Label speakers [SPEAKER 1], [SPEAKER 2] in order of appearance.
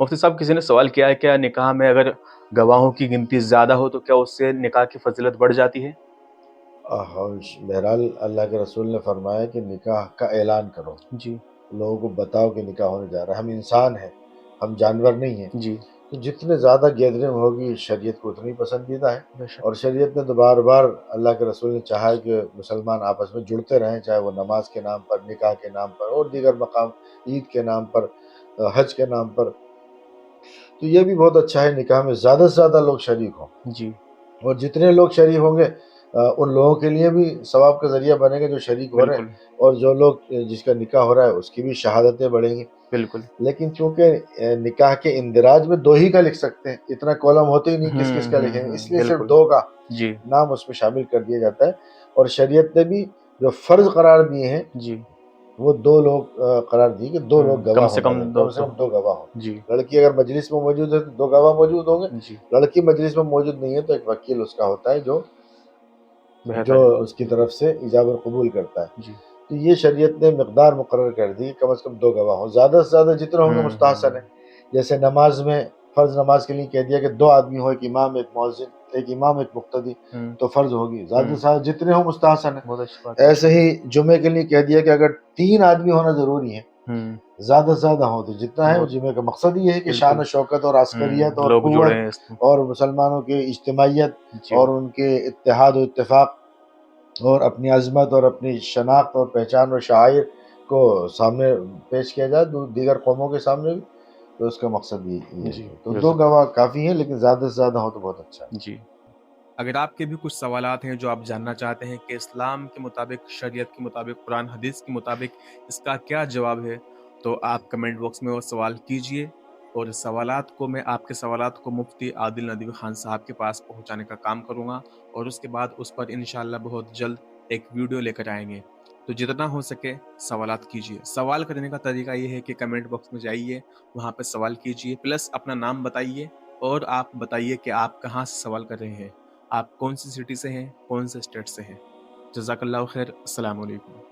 [SPEAKER 1] मुफ्ती साहब, किसी ने सवाल किया है, क्या निकाह में अगर गवाहों की गिनती ज़्यादा हो तो क्या उससे निकाह की फजीलत बढ़ जाती है?
[SPEAKER 2] बहरहाल अल्लाह के रसूल ने फरमाया कि निकाह का ऐलान करो,
[SPEAKER 1] जी।
[SPEAKER 2] लोगों को बताओ कि निकाह होने जा रहा है। हम इंसान हैं, हम जानवर नहीं हैं।
[SPEAKER 1] जी।
[SPEAKER 2] तो जितने ज़्यादा गैदरिंग होगी शरीयत को उतनी पसंदीदा है।
[SPEAKER 1] बेशक।
[SPEAKER 2] और शरीयत ने तो बार बार अल्लाह के रसूल ने चाहा है कि मुसलमान आपस में जुड़ते रहें, चाहे वो नमाज के नाम पर, निकाह के नाम पर और दीगर मकाम, ईद के नाम पर, हज के नाम पर। तो ये भी बहुत अच्छा है, निकाह में ज़्यादा से ज़्यादा लोग शरीक हों।
[SPEAKER 1] जी।
[SPEAKER 2] और जितने लोग शरीक होंगे उन लोगों के लिए भी सवाब का ज़रिया बनेगा जो शरीक हो रहे हैं।
[SPEAKER 1] बिल्कुल।
[SPEAKER 2] और जो लोग जिसका निकाह हो रहा है उसकी भी शहादतें बढ़ेंगी।
[SPEAKER 1] बिल्कुल।
[SPEAKER 2] लेकिन चूंकि निकाह के इंदिराज में दो ही का लिख सकते हैं, इतना कॉलम होते ही नहीं किस किस का लिखेंगे, इसलिए सिर्फ
[SPEAKER 1] बिल्कुल।
[SPEAKER 2] दो का
[SPEAKER 1] जी।
[SPEAKER 2] नाम उसमें शामिल कर दिया जाता है। और शरीयत ने भी जो फर्ज करार दिए हैं
[SPEAKER 1] जी।
[SPEAKER 2] वो दो लोग करार दिए कि दो लोग
[SPEAKER 1] कम
[SPEAKER 2] गवाह
[SPEAKER 1] से
[SPEAKER 2] होना
[SPEAKER 1] कम
[SPEAKER 2] चाहिए,
[SPEAKER 1] दो
[SPEAKER 2] कम से
[SPEAKER 1] तो।
[SPEAKER 2] कम दो गवाह हो।
[SPEAKER 1] जी।
[SPEAKER 2] लड़की अगर मजलिस में मौजूद है तो दो गवाह मौजूद होंगे।
[SPEAKER 1] जी।
[SPEAKER 2] लड़की मजलिस में मौजूद नहीं है तो एक वकील उसका होता है जो
[SPEAKER 1] बेहतर है।
[SPEAKER 2] उसकी तरफ से इजाबर कबूल करता है।
[SPEAKER 1] जी।
[SPEAKER 2] तो ये शरीयत ने मिक़दार मुकर्रर कर दी, कम से कम दो गवाह हो, ज़्यादा से ज़्यादा जितने होंगे मुस्तहसन है। जैसे नमाज में फ़र्ज़ नमाज के लिए कह दिया कि दो आदमी हो, एक इमाम एक मुअज्जिन, एक इमाम एक मुक्तदी,
[SPEAKER 1] हम्म।
[SPEAKER 2] तो फ़र्ज़ होगी। ज़्यादा से ज़्यादा जितने हो मुस्तहसन है।
[SPEAKER 1] बहुत अच्छी बात है।
[SPEAKER 2] ऐसे ही जुमे के लिए कह दिया कि अगर तीन आदमी होना ज़रूरी है,
[SPEAKER 1] हम्म।
[SPEAKER 2] ज़्यादा से ज़्यादा हो, तो जितना है वो
[SPEAKER 1] बहुत।
[SPEAKER 2] जुमे का मकसद ही है कि शान
[SPEAKER 1] बिल्कुल।
[SPEAKER 2] शौकत और अस्करियत और
[SPEAKER 1] लोग जुड़े
[SPEAKER 2] क़ुव्वत
[SPEAKER 1] हैं इसमें।
[SPEAKER 2] और मुसलमानों की इज्तिमाइयत
[SPEAKER 1] जी।
[SPEAKER 2] और उनके इत्तेहाद और इत्तेफाक और अपनी अज़मत और अपनी शनाख्त और पहचान और शाइर को सामने पेश किया जाए दीगर कौमों के सामने भी। तो उसका मकसद ये
[SPEAKER 1] जी।
[SPEAKER 2] है। तो दो
[SPEAKER 1] जज़ाक।
[SPEAKER 2] गवाह काफ़ी हैं, लेकिन ज़्यादा से ज़्यादा हो तो बहुत अच्छा है।
[SPEAKER 1] जी। अगर आपके भी कुछ सवालात हैं जो आप जानना चाहते हैं कि इस्लाम के मुताबिक, शरीयत के मुताबिक, कुरान हदीस के मुताबिक इसका क्या जवाब है, तो आप कमेंट बॉक्स में वो सवाल कीजिए, और सवालात को मैं आपके सवालात को मुफ्ती आदिल नदवी खान साहब के पास पहुंचाने का काम करूंगा, और उसके बाद उस पर इंशाल्लाह बहुत जल्द एक वीडियो लेकर आएंगे। तो जितना हो सके सवालात कीजिए। सवाल करने का तरीका ये है कि कमेंट बॉक्स में जाइए, वहाँ पे सवाल कीजिए, प्लस अपना नाम बताइए, और आप बताइए कि आप कहाँ से सवाल कर रहे हैं, आप कौन सी सिटी से हैं, कौन से स्टेट से हैं। जज़ाकल्लाहु खैर। अस्सलाम वालेकुम।